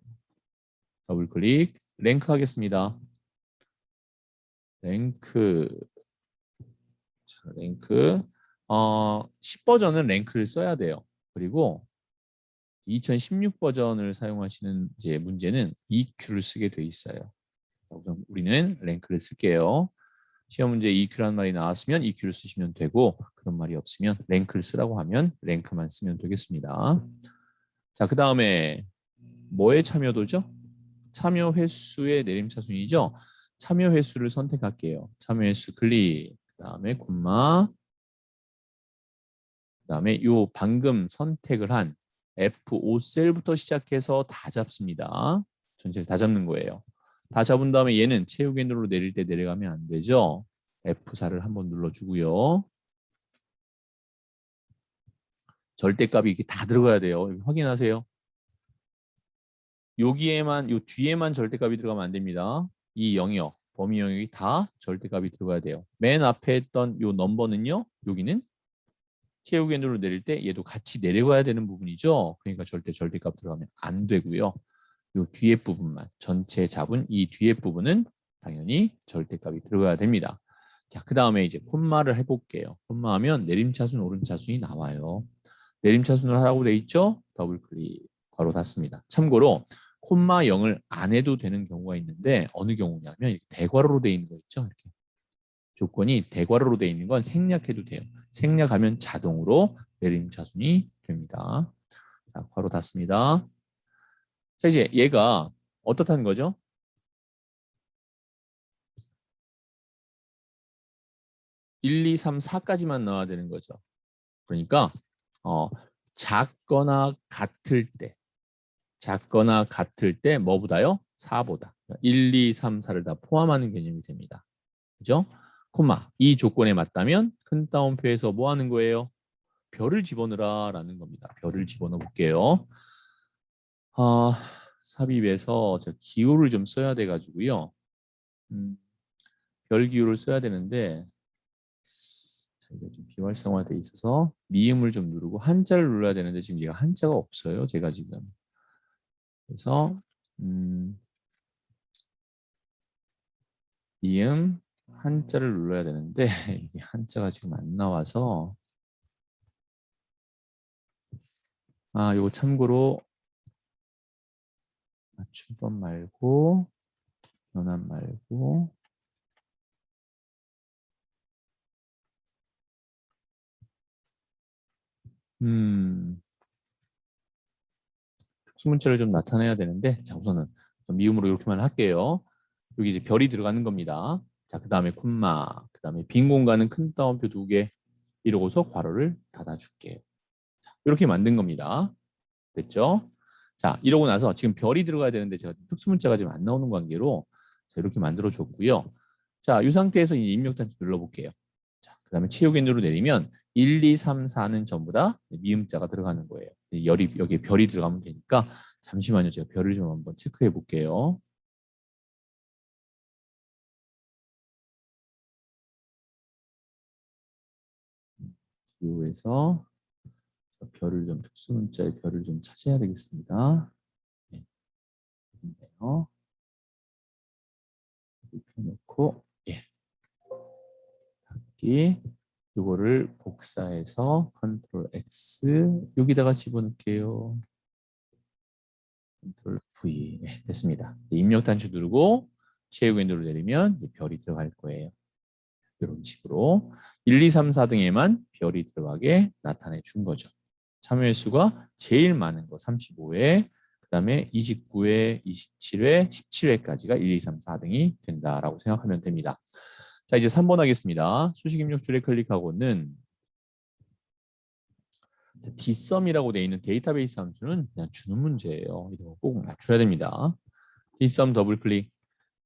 더블 클릭 랭크 하겠습니다. 랭크 10 버전은 랭크를 써야 돼요. 그리고 2016 버전을 사용하시는 이제 문제는 EQ를 쓰게 돼 있어요. 우선 우리는 랭크를 쓸게요. 시험 문제 EQ라는 말이 나왔으면 EQ를 쓰시면 되고 그런 말이 없으면 랭크를 쓰라고 하면 랭크만 쓰면 되겠습니다. 자, 그 다음에 뭐의 참여도죠? 참여 횟수의 내림차순이죠. 참여 횟수를 선택할게요. 참여 횟수 클릭, 그 다음에 콤마, 그 다음에 요 방금 선택을 한 F5셀부터 시작해서 다 잡습니다. 전체를 다 잡는 거예요. 다 잡은 다음에 얘는 채우기 눌러 내릴 때 내려가면 안 되죠. F4를 한번 눌러주고요. 절대값이 이렇게 다 들어가야 돼요. 확인하세요. 여기에만 요 뒤에만 절대값이 들어가면 안 됩니다. 이 영역, 범위 영역이 다 절대값이 들어가야 돼요. 맨 앞에 했던 요 넘버는요. 여기는 최후 궤도를 내릴 때 얘도 같이 내려가야 되는 부분이죠. 그러니까 절대값 들어가면 안 되고요. 이 뒤에 부분만 전체 잡은 이 뒤에 부분은 당연히 절대값이 들어가야 됩니다. 자, 그 다음에 이제 콤마를 해볼게요. 콤마하면 내림차순, 오름차순이 나와요. 내림차순을 하라고 돼 있죠? 더블 클릭, 괄호 닫습니다. 참고로 콤마 0을 안 해도 되는 경우가 있는데 어느 경우냐면 이렇게 대괄호로 돼 있는 거 있죠? 이렇게 조건이 대괄호로 돼 있는 건 생략해도 돼요. 생략하면 자동으로 내림차순이 됩니다. 자, 괄호 닫습니다. 자, 이제 얘가 어떻다는 거죠? 1, 2, 3, 4까지만 나와야 되는 거죠. 그러니까 작거나 같을 때 뭐보다요? 4보다. 1, 2, 3, 4를 다 포함하는 개념이 됩니다. 그죠? 콤마. 이 조건에 맞다면 큰 따옴표에서 뭐 하는 거예요? 별을 집어넣으라 라는 겁니다. 별을 집어넣어 볼게요. 삽입에서 저 기호를 좀 써야 돼 가지고요. 별 기호를 써야 되는데 이게 좀 비활성화돼 있어서 미음을 좀 누르고 한자를 눌러야 되는데 지금 얘가 한자가 없어요. 제가 지금. 그래서 미음 한자를 눌러야 되는데 이게 한자가 지금 안 나와서 이거 참고로 맞춤법 말고 연합 말고 특수문자를 좀 나타내야 되는데 자 우선은 미음으로 이렇게만 할게요. 여기 이제 별이 들어가는 겁니다. 자, 그 다음에 콤마, 그 다음에 빈 공간은 큰 따옴표 2개 이러고서 괄호를 닫아줄게요. 이렇게 만든 겁니다. 됐죠? 자, 이러고 나서 지금 별이 들어가야 되는데 제가 특수문자가 지금 안 나오는 관계로 자, 이렇게 만들어 줬고요. 자, 이 상태에서 이 입력단추 눌러볼게요. 자, 그 다음에 최후견으로 내리면 1, 2, 3, 4는 전부 다 미음자가 들어가는 거예요. 여기에 별이 들어가면 되니까 잠시만요. 제가 별을 좀 한번 체크해 볼게요. 기호에서 별을 좀 특수문자의 별을 좀 찾아야 되겠습니다. 네. 있네요. 펴놓고 예. 닫기. 이거를 복사해서 컨트롤 X 여기다가 집어넣을게요. 컨트롤 V 네, 됐습니다. 입력 단추 누르고 최후 윈도우를 내리면 별이 들어갈 거예요. 이런 식으로 1, 2, 3, 4 등에만 별이 들어가게 나타내 준 거죠. 참여 횟수가 제일 많은 거 35회, 그 다음에 29회, 27회, 17회까지가 1, 2, 3, 4등이 된다라고 생각하면 됩니다. 자, 이제 3번 하겠습니다. 수식 입력줄에 클릭하고는 dsum이라고 되어 있는 데이터베이스 함수는 그냥 주는 문제예요. 이거 꼭 맞춰야 됩니다. dsum 더블 클릭.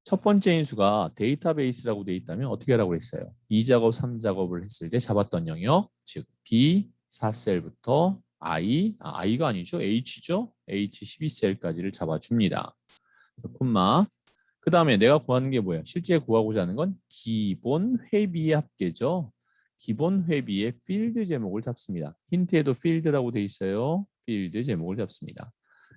첫 번째 인수가 데이터베이스라고 되어 있다면 어떻게 하라고 했어요? 2작업, 3작업을 했을 때 잡았던 영역, 즉 B 4셀부터 I가 아니죠. H죠. H 12셀까지를 잡아줍니다. 콤마. 그 다음에 내가 구하는 게 뭐예요? 실제 구하고자 하는 건 기본 회비의 합계죠. 기본 회비의 필드 제목을 잡습니다. 힌트에도 필드라고 돼 있어요. 필드 제목을 잡습니다.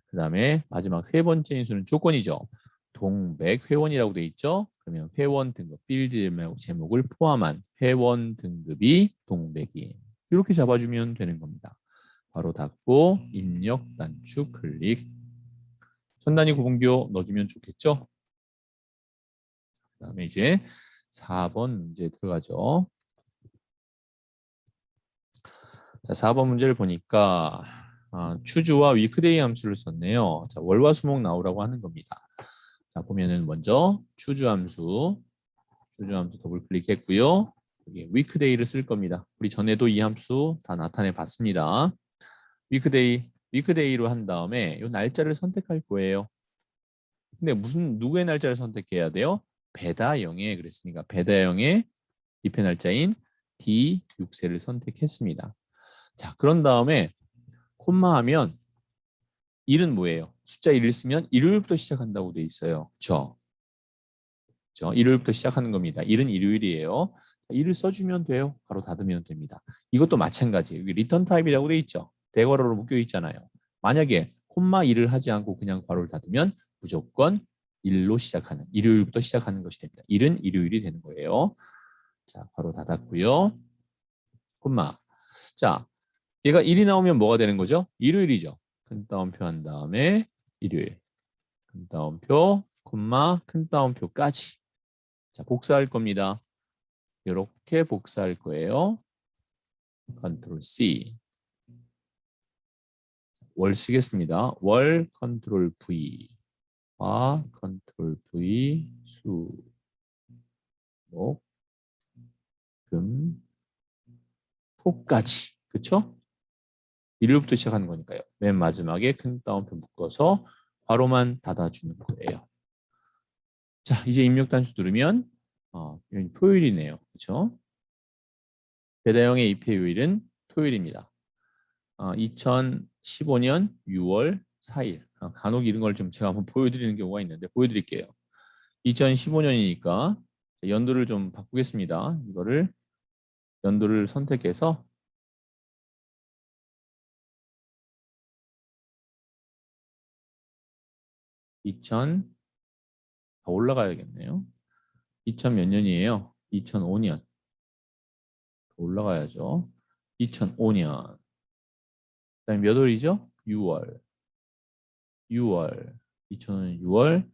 그 다음에 마지막 세 번째 인수는 조건이죠. 동백 회원이라고 돼 있죠. 그러면 회원 등급 필드 제목을 포함한 회원 등급이 동백이 이렇게 잡아주면 되는 겁니다. 바로 닫고 입력 단축 클릭. 천 단위 구분교 넣어주면 좋겠죠. 그 다음에 이제 4번 문제 들어가죠. 자, 4번 문제를 보니까 추주와 위크데이 함수를 썼네요. 자, 월화 수목 나오라고 하는 겁니다. 자, 보면은 먼저 추주 함수 더블 클릭했고요. 여기 위크데이를 쓸 겁니다. 우리 전에도 이 함수 다 나타내 봤습니다. 위크데이로 한 다음에 이 날짜를 선택할 거예요. 근데 누구의 날짜를 선택해야 돼요? 배다영의 그랬으니까 배다영의 입회 날짜인 D6세를 선택했습니다. 자, 그런 다음에 콤마 하면 1은 뭐예요? 숫자 1을 쓰면 일요일부터 시작한다고 돼 있어요. 그렇죠? 일요일부터 시작하는 겁니다. 1은 일요일이에요. 일을 써주면 돼요. 가로 닫으면 됩니다. 이것도 마찬가지. 여기 리턴 타입이라고 돼 있죠. 대괄호로 묶여 있잖아요. 만약에 콤마 1을 하지 않고 그냥 괄호를 닫으면 무조건 일로 시작하는, 일요일부터 시작하는 것이 됩니다. 일은 일요일이 되는 거예요. 자, 괄호 닫았고요. 콤마. 자, 얘가 1이 나오면 뭐가 되는 거죠? 일요일이죠. 큰 따옴표 한 다음에 일요일. 큰 따옴표, 콤마, 큰 따옴표까지. 자, 복사할 겁니다. 이렇게 복사할 거예요. 컨트롤 C. 월 쓰겠습니다. 월 컨트롤 V. 화 컨트롤 V. 수. 목. 금. 토까지. 그쵸? 일요일부터 시작하는 거니까요. 맨 마지막에 큰 따옴표 묶어서 괄호만 닫아주는 거예요. 자, 이제 입력 단추 누르면 여기 토요일이네요. 그렇죠? 배다영의 입회 요일은 토요일입니다. 2015년 6월 4일. 간혹 이런 걸 좀 제가 한번 보여드리는 경우가 있는데 보여드릴게요. 2015년이니까 연도를 좀 바꾸겠습니다. 이거를 연도를 선택해서 2000 더 올라가야겠네요. 2000 몇 년이에요? 2005년. 더 올라가야죠. 2005년. 그다음에 몇 월이죠? 6월. 6월. 2005년 6월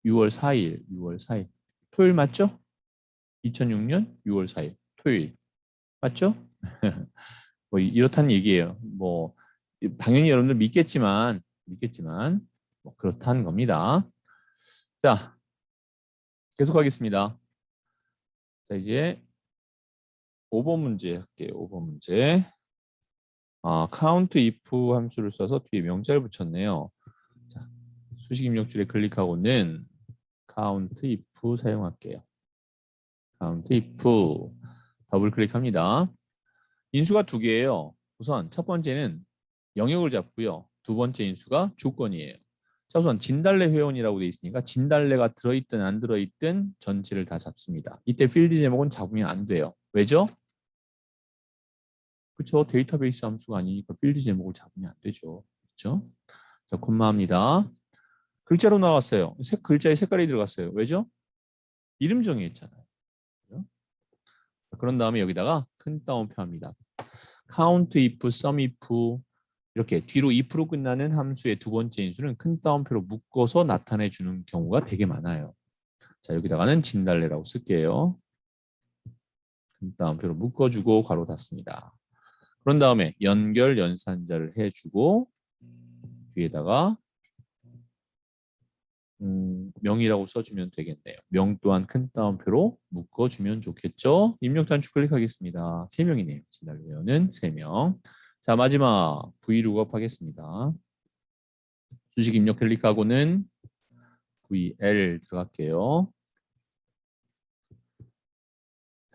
6월 4일. 6월 4일. 토요일 맞죠? 2006년 6월 4일. 토요일. 맞죠? 뭐 이렇다는 얘기예요. 뭐 당연히 여러분들 믿겠지만 뭐 그렇다는 겁니다. 자, 계속하겠습니다. 자, 이제 5번 문제 할게요. 5번 문제. count if 함수를 써서 뒤에 명자를 붙였네요. 자, 수식 입력줄에 클릭하고는 count if 사용할게요. count if 더블 클릭합니다. 인수가 두 개예요. 우선 첫 번째는 영역을 잡고요. 두 번째 인수가 조건이에요. 자, 우선 진달래 회원이라고 되어 있으니까 진달래가 들어있든 안 들어있든 전체를 다 잡습니다. 이때 필드 제목은 잡으면 안 돼요. 왜죠? 그렇죠. 데이터베이스 함수가 아니니까 필드 제목을 잡으면 안 되죠. 그렇죠? 자, 콤마합니다. 글자로 나왔어요. 글자에 색깔이 들어갔어요. 왜죠? 이름 정의했잖아요. 그죠? 그런 다음에 여기다가 큰 따옴표 합니다. count if, sum if 이렇게 뒤로 if로 끝나는 함수의 두 번째 인수는 큰 따옴표로 묶어서 나타내 주는 경우가 되게 많아요. 자, 여기다가는 진달래라고 쓸게요. 큰 따옴표로 묶어주고 괄호 닫습니다. 그런 다음에 연결 연산자를 해주고 뒤에다가 명이라고 써주면 되겠네요. 명 또한 큰 따옴표로 묶어주면 좋겠죠. 입력 단추 클릭하겠습니다. 3명이네요. 진달래는 3명. 자, 마지막 V룩업 하겠습니다. 수식 입력 클릭하고는 VL 들어갈게요.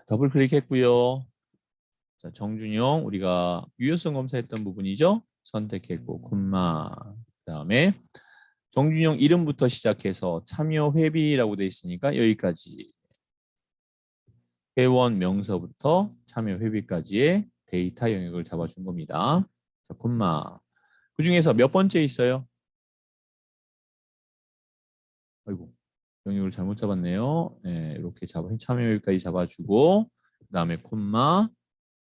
더블 클릭했고요. 자, 정준영 우리가 유효성 검사했던 부분이죠. 선택했고 콤마 그다음에 정준영 이름부터 시작해서 참여 회비라고 돼 있으니까 여기까지 회원 명서부터 참여 회비까지의 데이터 영역을 잡아준 겁니다. 자, 콤마 그 중에서 몇 번째 있어요? 아이고 영역을 잘못 잡았네요. 네, 이렇게 참여 회비까지 잡아주고 그다음에 콤마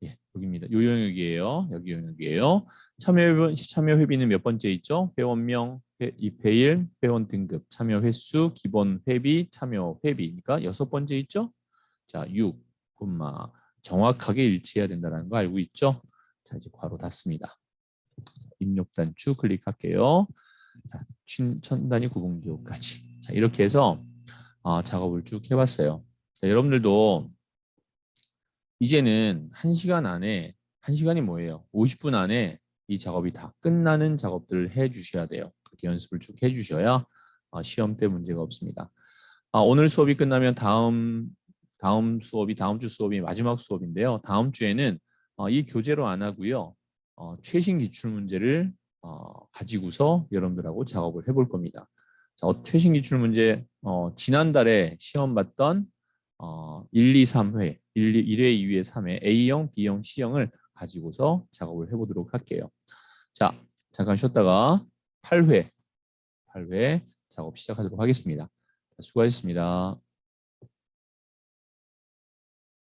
예, 여기입니다. 요 영역이에요. 여기 영역이에요. 참여 회비는 몇 번째 있죠? 회원명, 입회일, 회원 등급, 참여 횟수, 기본 회비, 참여 회비니까 6번째 있죠? 자, 6, 정확하게 일치해야 된다는 거 알고 있죠? 자, 이제 괄호 닫습니다. 입력 단추 클릭할게요. 자, 천단위 구분기호까지. 자, 이렇게 해서 작업을 쭉 해봤어요. 자, 여러분들도 이제는 1시간 안에 1시간이 뭐예요? 50분 안에 이 작업이 다 끝나는 작업들을 해 주셔야 돼요. 그렇게 연습을 쭉 해 주셔야 시험 때 문제가 없습니다. 오늘 수업이 끝나면 다음 수업이 다음 주 수업이 마지막 수업인데요. 다음 주에는 이 교재로 안 하고요. 최신 기출 문제를 가지고서 여러분들하고 작업을 해볼 겁니다. 자, 최신 기출 문제 지난달에 시험 봤던 1, 2, 3회, 1회, 2회, 3회 A형, B형, C형을 가지고서 작업을 해보도록 할게요. 자, 잠깐 쉬었다가 8회 작업 시작하도록 하겠습니다. 수고하셨습니다.